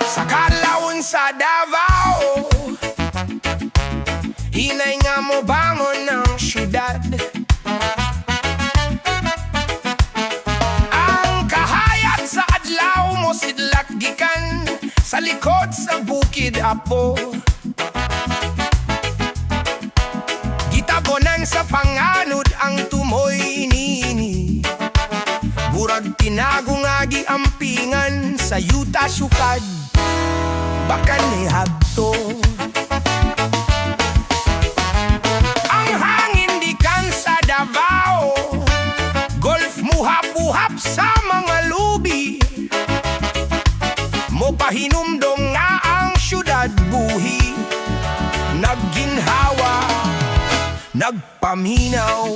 Sa kalawon sa Davao, hinay nga mo bangon ng syudad. Ang kahayag sa adlaw mo sidlak gikan sa likod sa bukid Apo. Gitabonan sa panganod ang tumoy nini, burag tinagungagi ampingan sa yuta syukad. Bakan ni hadto ang hangin dikan sa Davao, golf muhap-uhap sa mga lubi, mo pahinumdong nga ang syudad buhi. Nagginhawa, nagpaminaw,